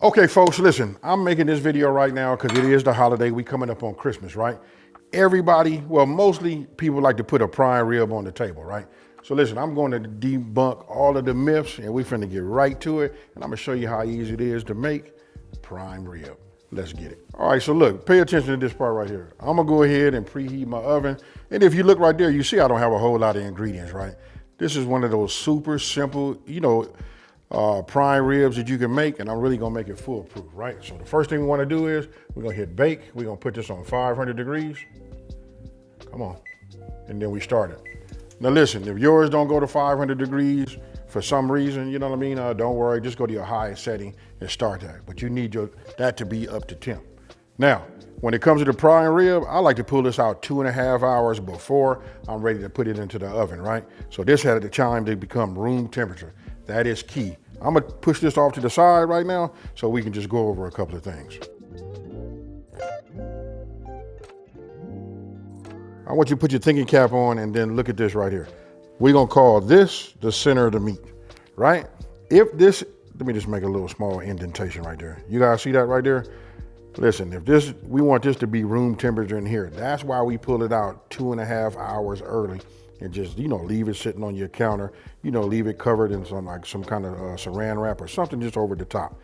Okay, folks, listen, I'm making this video right now because it is the holiday. We coming up on Christmas, right? Everybody, well, mostly people like to put a prime rib on the table, right? So listen, I'm going to debunk all of the myths and we finna get right to it. And I'm gonna show you how easy it is to make prime rib. Let's get it. All right, so look, pay attention to this part right here. I'm gonna go ahead and preheat my oven. And if you look right there, you see I don't have a whole lot of ingredients, right? This is one of those super simple, prime ribs that you can make, and I'm really gonna make it foolproof, right? So the first thing we wanna do is we're gonna hit bake. We're gonna put this on 500 degrees. Come on. And then we start it. Now listen, if yours don't go to 500 degrees for some reason, you know what I mean? Don't worry, just go to your highest setting and start that. But you need that to be up to temp. Now, when it comes to the prime rib, I like to pull this out 2.5 hours before I'm ready to put it into the oven, right? So this had the time to become room temperature. That is key. I'm gonna push this off to the side right now so we can just go over a couple of things. I want you to put your thinking cap on and then look at this right here. We're gonna call this the center of the meat, right? If this, let me just make a little small indentation right there. You guys see that right there? Listen, we want this to be room temperature in here. That's why we pull it out 2.5 hours early and just, leave it sitting on your counter, leave it covered in some kind of saran wrap or something just over the top.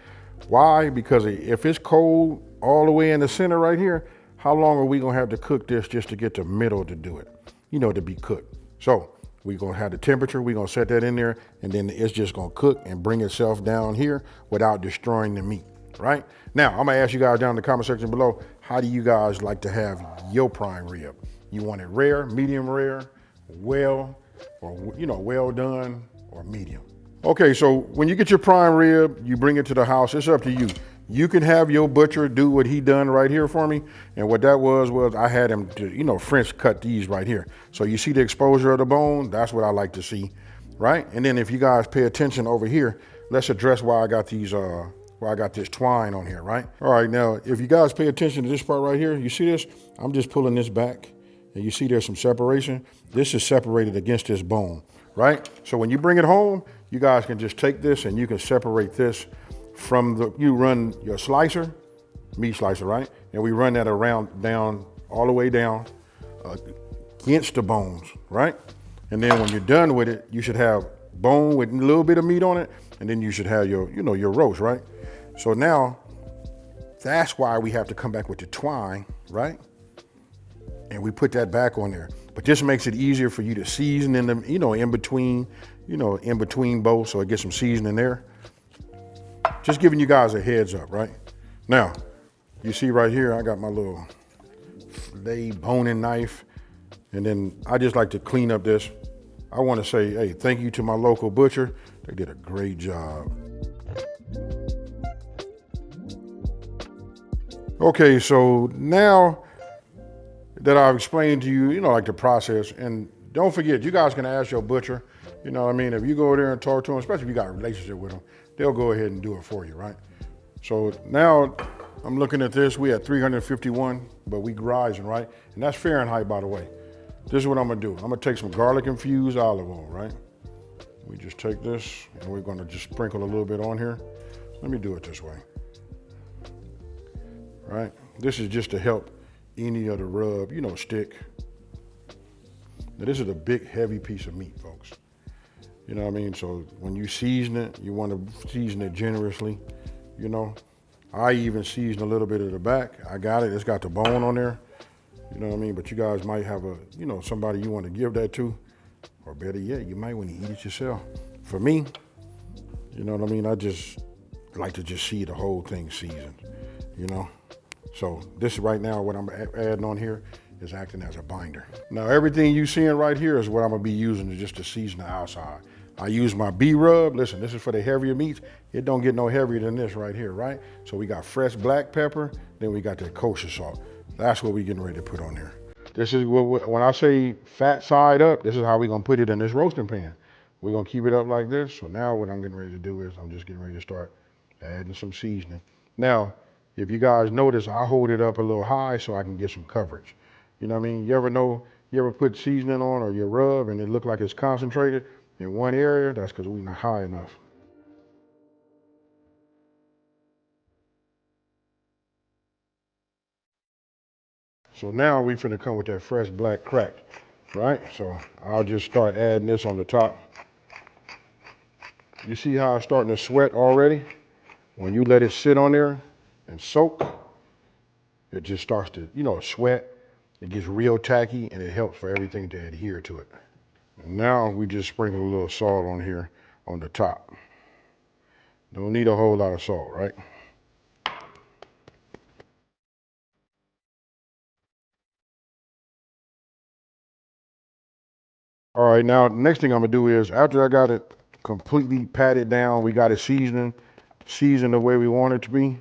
Why? Because if it's cold all the way in the center right here, how long are we gonna have to cook this just to get the middle to do it, to be cooked? So we're gonna have the temperature, we're gonna set that in there, and then it's just gonna cook and bring itself down here without destroying the meat, right? Now, I'm gonna ask you guys down in the comment section below, how do you guys like to have your prime rib? You want it rare, medium rare, well, or well done, or medium? Okay, so when you get your prime rib, you bring it to the house. It's up to you. You can have your butcher do what he done right here for me. And what that was I had him to, French cut these right here. So you see the exposure of the bone? That's what I like to see, right? And then if you guys pay attention over here, let's address why I got these, why I got this twine on here, right? All right, now, if you guys pay attention to this part right here, you see this? I'm just pulling this back. And you see there's some separation. This is separated against this bone, right? So when you bring it home, you guys can just take this and you can separate this from you run your slicer, meat slicer, right? And we run that down, all the way down against the bones, right? And then when you're done with it, you should have bone with a little bit of meat on it, and then you should have your, your roast, right? So now, that's why we have to come back with the twine, right? And we put that back on there. But this makes it easier for you to season in them, in between both, so it gets some seasoning there. Just giving you guys a heads up, right? Now, you see right here, I got my little fillet boning knife, and then I just like to clean up this. I want to say, hey, thank you to my local butcher. They did a great job. Okay, so now that I've explained to you, like the process, and don't forget, you guys can ask your butcher, if you go there and talk to them, especially if you got a relationship with them, they'll go ahead and do it for you, right? So now I'm looking at this, we at 351, but we rising, right? And that's Fahrenheit, by the way. This is what I'm gonna do. I'm gonna take some garlic infused olive oil, right? We just take this and we're gonna just sprinkle a little bit on here. Let me do it this way, right? This is just to help any of the rub, stick. Now this is a big, heavy piece of meat, folks. You know what I mean? So when you season it, you want to season it generously, I even season a little bit of the back. I got it, it's got the bone on there. You know what I mean? But you guys might have somebody you want to give that to, or better yet, you might want to eat it yourself. For me, you know what I mean? I just like to just see the whole thing seasoned, So this right now, what I'm adding on here is acting as a binder. Now everything you seeing right here is what I'm gonna be using just to season the outside. I use my B-rub. Listen, this is for the heavier meats. It don't get no heavier than this right here, right? So we got fresh black pepper, then we got that kosher salt. That's what we're getting ready to put on there. This is when I say fat side up, this is how we're gonna put it in this roasting pan. We're gonna keep it up like this. So now what I'm getting ready to do is I'm just getting ready to start adding some seasoning. Now, if you guys notice, I hold it up a little high so I can get some coverage. You know what I mean? You ever put seasoning on or your rub and it look like it's concentrated in one area? That's because we're not high enough. So now we finna come with that fresh black crack, right? So I'll just start adding this on the top. You see how it's starting to sweat already? When you let it sit on there and soak, it just starts to, sweat. It gets real tacky and it helps for everything to adhere to it. And now we just sprinkle a little salt on here on the top. Don't need a whole lot of salt, right? All right, now the next thing I'm gonna do is after I got it completely patted down, we got it seasoned the way we want it to be.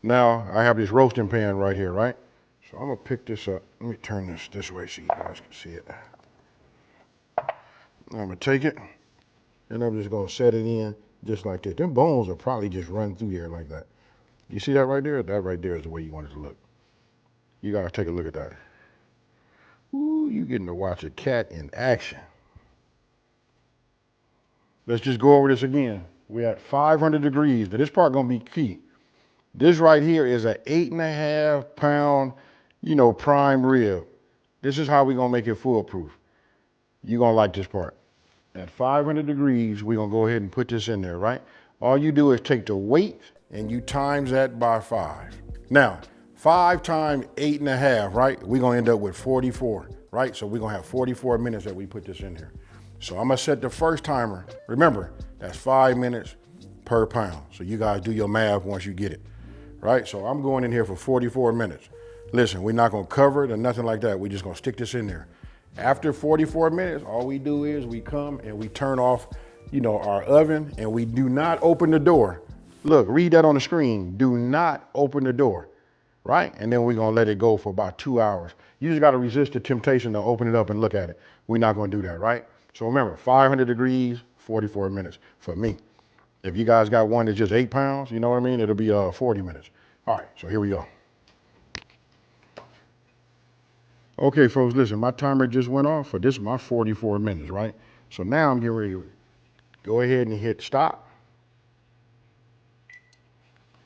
Now I have this roasting pan right here, right? So I'm gonna pick this up. Let me turn this way so you guys can see it. I'm gonna take it and I'm just gonna set it in just like this. Them bones will probably just run through here like that. You see that right there? That right there is the way you want it to look. You gotta take a look at that. Ooh, you getting to watch a cat in action. Let's just go over this again. We're at 500 degrees. Now this part gonna be key. This right here is an 8.5 pound, prime rib. This is how we're gonna make it foolproof. You're gonna like this part. At 500 degrees, we're gonna go ahead and put this in there, right? All you do is take the weight and you times that by 5. Now, 5 times 8.5, right? We're gonna end up with 44, right? So we're gonna have 44 minutes that we put this in here. So I'm gonna set the first timer. Remember, that's 5 minutes per pound. So you guys do your math once you get it, right? So I'm going in here for 44 minutes. Listen, we're not gonna cover it or nothing like that. We're just gonna stick this in there. After 44 minutes, all we do is we come and we turn off, our oven, and we do not open the door. Look, read that on the screen. Do not open the door, right? And then we're gonna let it go for about 2 hours. You just gotta resist the temptation to open it up and look at it. We're not gonna do that, right? So remember, 500 degrees, 44 minutes for me. If you guys got one that's just 8 pounds, you know what I mean? It'll be 40 minutes. All right, so here we go. Okay, folks, listen, my timer just went off for this, my 44 minutes, right? So now I'm getting ready to go ahead and hit stop.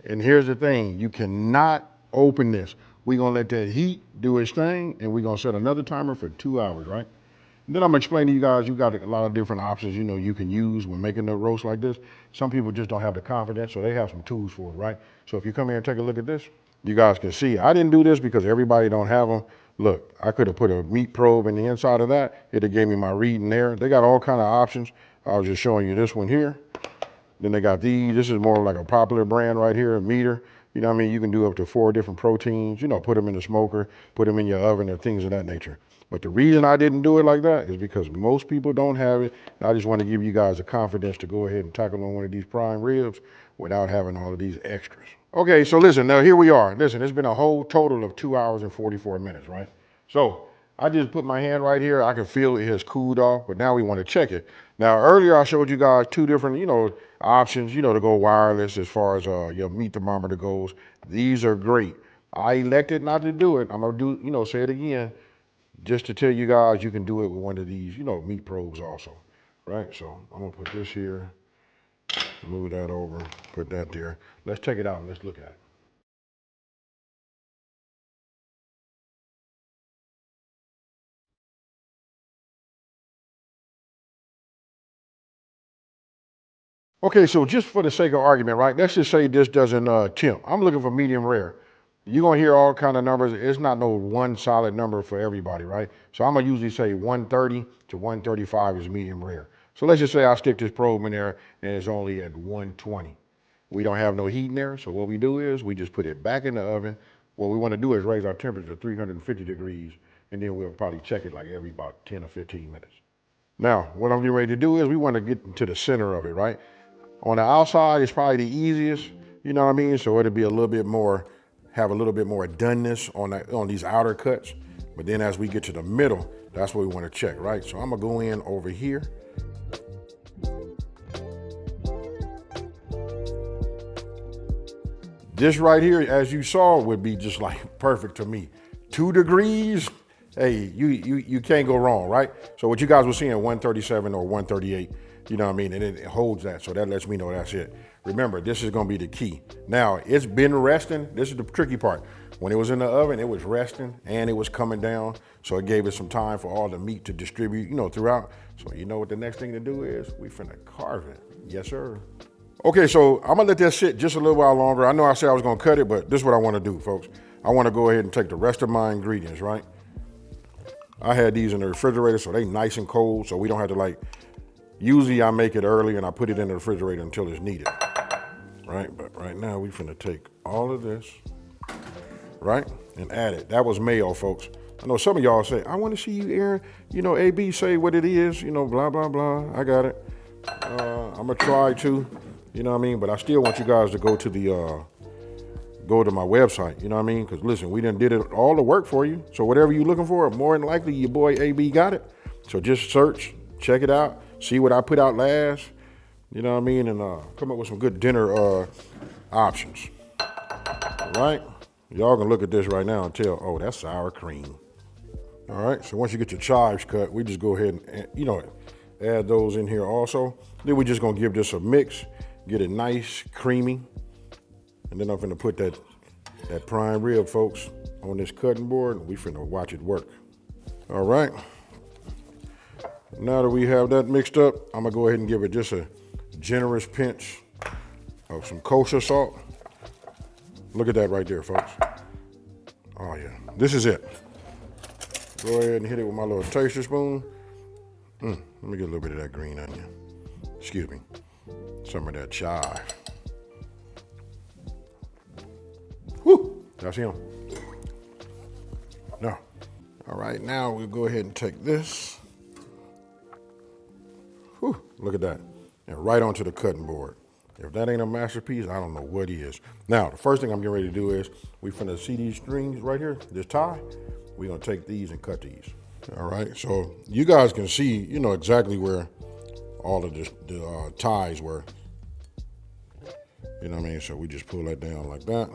And here's the thing, you cannot open this. We're gonna let that heat do its thing, and we're gonna set another timer for 2 hours, right? And then I'm gonna explain to you guys, you got a lot of different options, you can use when making a roast like this. Some people just don't have the confidence, so they have some tools for it, right? So if you come here and take a look at this, you guys can see, I didn't do this because everybody don't have them. Look, I could have put a meat probe in the inside of that. It'd have gave me my reading there. They got all kind of options. I was just showing you this one here. Then they got these. This is more like a popular brand right here, a meter. You know what I mean? You can do up to 4 different proteins, put them in the smoker, put them in your oven and things of that nature. But the reason I didn't do it like that is because most people don't have it. I just want to give you guys the confidence to go ahead and tackle on one of these prime ribs without having all of these extras. Okay, so listen, now here we are. Listen, it's been a whole total of 2 hours and 44 minutes, right? So I just put my hand right here. I can feel it has cooled off, but now we want to check it. Now, earlier I showed you guys 2 different, options, to go wireless as far as your meat thermometer goes. These are great. I elected not to do it. I'm gonna do, say it again, just to tell you guys you can do it with one of these, meat probes also, right? So I'm gonna put this here, move that over, put that there. Let's take it out and let's look at it. Okay, so just for the sake of argument, right? Let's just say this doesn't temp. I'm looking for medium rare. You're gonna hear all kind of numbers. It's not no one solid number for everybody, right? So I'm gonna usually say 130 to 135 is medium rare. So let's just say I stick this probe in there and it's only at 120. We don't have no heat in there, so what we do is we just put it back in the oven. What we want to do is raise our temperature to 350 degrees, and then we'll probably check it like every about 10 or 15 minutes. Now, what I'm getting ready to do is we want to get to the center of it, right? On the outside, it's probably the easiest, you know what I mean? So it'll be a little bit more, have a little bit more doneness on these outer cuts. But then as we get to the middle, that's what we want to check, right? So I'm gonna go in over here. This right here, as you saw, would be just like perfect to me. 2 degrees, hey, you can't go wrong, right? So what you guys were seeing, 137 or 138, you know what I mean? And it holds that, so that lets me know that's it. Remember, this is gonna be the key. Now, it's been resting. This is the tricky part. When it was in the oven, it was resting and it was coming down. So it gave it some time for all the meat to distribute, throughout. So you know what the next thing to do is? We finna carve it. Yes, sir. Okay, so I'm gonna let that sit just a little while longer. I know I said I was gonna cut it, but this is what I wanna do, folks. I wanna go ahead and take the rest of my ingredients, right? I had these in the refrigerator, so they nice and cold, so we don't have to usually I make it early and I put it in the refrigerator until it's needed, right? But right now we finna take all of this, right? And add it. That was mayo, folks. I know some of y'all say, I wanna see you, Aaron, AB say what it is, blah, blah, blah. I got it. I'm gonna try to, but I still want you guys to go to go to my website, because listen, we done did all the work for you. So whatever you're looking for, more than likely your boy AB got it. So just search, check it out, see what I put out last, and come up with some good dinner options. All right, y'all can look at this right now and tell, oh, that's sour cream. All right, so once you get your chives cut, we just go ahead and, add those in here also. Then we're just gonna give this a mix, get it nice, creamy. And then I'm finna put that prime rib, folks, on this cutting board, and we finna watch it work. All right. Now that we have that mixed up, I'm gonna go ahead and give it just a generous pinch of some kosher salt. Look at that right there, folks. Oh yeah, this is it. Go ahead and hit it with my little taster spoon. Let me get a little bit of that green onion. Excuse me. Some of that chive. Whoo, that's him. Now, all right, now we'll go ahead and take this. Whew, look at that. And right onto the cutting board. If that ain't a masterpiece, I don't know what is. Now, the first thing I'm getting ready to do is, we finna see these strings right here, this tie. We're gonna take these and cut these. All right, so you guys can see, exactly where all of the ties were. You know what I mean? So we just pull that down like that.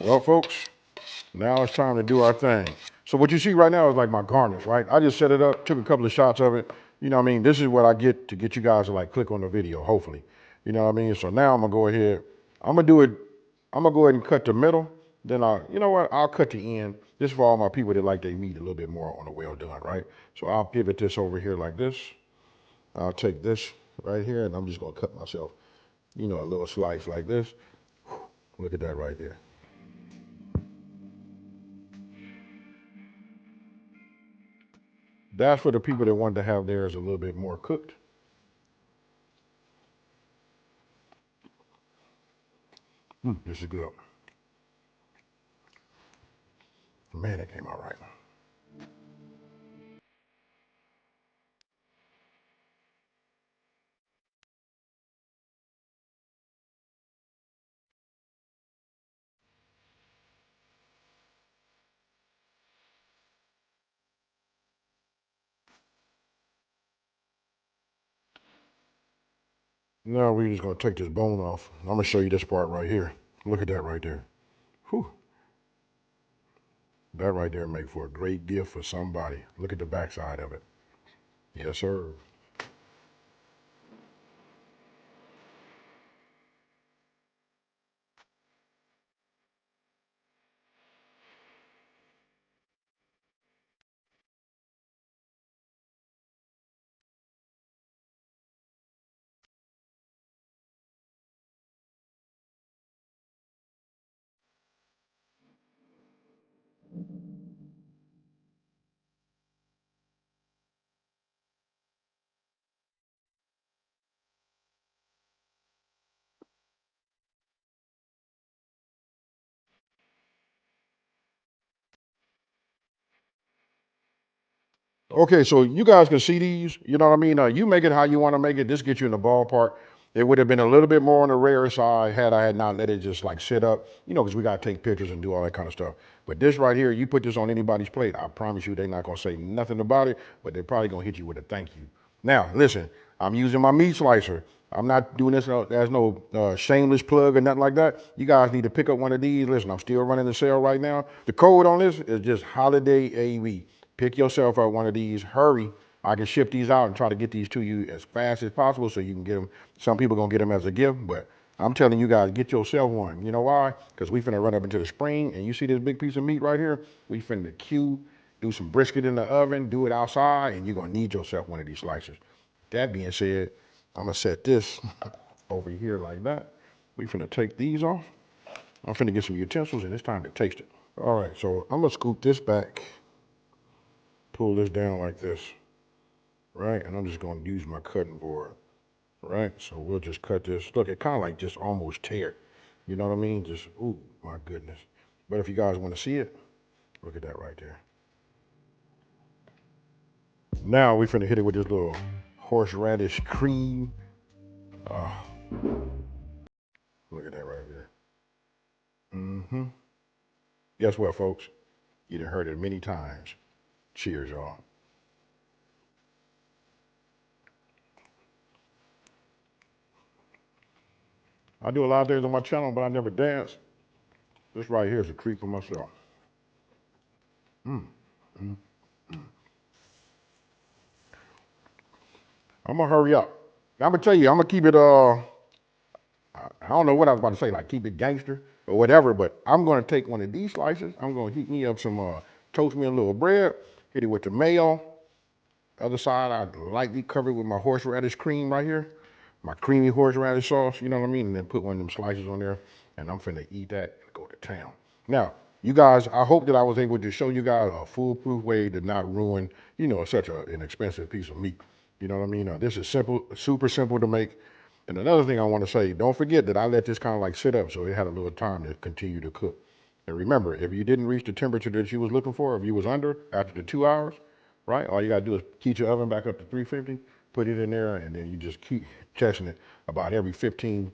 Well, folks, now it's time to do our thing. So what you see right now is like my garnish, right? I just set it up, took a couple of shots of it. You know what I mean? This is what I get to get you guys to click on the video, hopefully. You know what I mean? So now I'm gonna go ahead, I'm gonna go ahead and cut the middle. Then I'll cut the end. This is for all my people that like their meat a little bit more on the well done, right? So I'll pivot this over here like this. I'll take this right here and I'm just gonna cut myself, a little slice like this. Look at that right there. That's for the people that want to have theirs a little bit more cooked. This is good. Man, it came out right. Now we're just gonna take this bone off. I'm gonna show you this part right here. Look at that right there. Whew. That right there make for a great gift for somebody. Look at the backside of it. Yes, sir. Okay, so you guys can see these, you know what I mean? You make it how you want to make it. This gets you in the ballpark. It would have been a little bit more on the rare side had I had not let it just sit up, because we got to take pictures and do all that kind of stuff. But this right here, you put this on anybody's plate, I promise you they're not going to say nothing about it, but they're probably going to hit you with a thank you. Now, listen, I'm using my meat slicer. I'm not doing this, there's no shameless plug or nothing like that. You guys need to pick up one of these. Listen, I'm still running the sale right now. The code on this is just Holiday AV. Pick yourself up one of these. Hurry. I can ship these out and try to get these to you as fast as possible so you can get them. Some people gonna get them as a gift, but I'm telling you guys, get yourself one. You know why? Because we finna run up into the spring, and you see this big piece of meat right here? We finna do some brisket in the oven, do it outside, and you're gonna need yourself one of these slices. That being said, I'm gonna set this over here like that. We finna take these off. I'm finna get some utensils, and it's time to taste it. All right, so I'm gonna scoop this back, pull this down like this, right? And I'm just gonna use my cutting board, right? So we'll just cut this. Look, it kind of like just almost tear. You know what I mean? Just, ooh, my goodness. But if you guys want to see it, look at that right there. Now we finna hit it with this little horseradish cream. Oh, look at that right there. Mm-hmm. Guess what, folks? You done heard it many times. Cheers, y'all. I do a lot of things on my channel, but I never dance. This right here is a treat for myself. Mm. Mm. I'm gonna hurry up. I'm gonna tell you, I'm gonna keep it, I don't know what I was about to say, like keep it gangster or whatever, but I'm gonna take one of these slices. I'm gonna heat me up some, toast me a little bread, hit it with the mayo. Other side, I lightly cover it with my horseradish cream right here, my creamy horseradish sauce, you know what I mean? And then put one of them slices on there, and I'm finna eat that and go to town. Now, you guys, I hope that I was able to show you guys a foolproof way to not ruin, such an expensive piece of meat. You know what I mean? This is simple, super simple to make. And another thing I want to say, don't forget that I let this kind of like sit up so it had a little time to continue to cook. And remember, if you didn't reach the temperature that you was looking for, if you was under after the 2 hours, right? All you gotta do is heat your oven back up to 350, put it in there, and then you just keep testing it about every 15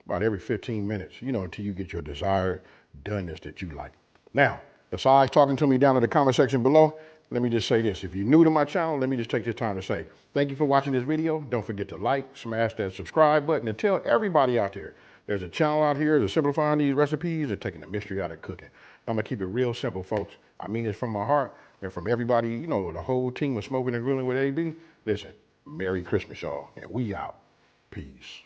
minutes, until you get your desired doneness that you like. Now, besides talking to me down in the comment section below, let me just say this. If you're new to my channel, let me just take this time to say, thank you for watching this video. Don't forget to like, smash that subscribe button, and tell everybody out there, there's a channel out here that's simplifying these recipes and taking the mystery out of cooking. I'm gonna keep it real simple, folks. I mean this from my heart and from everybody, the whole team of Smoking and Grilling with AB. Listen, Merry Christmas, y'all, and we out. Peace.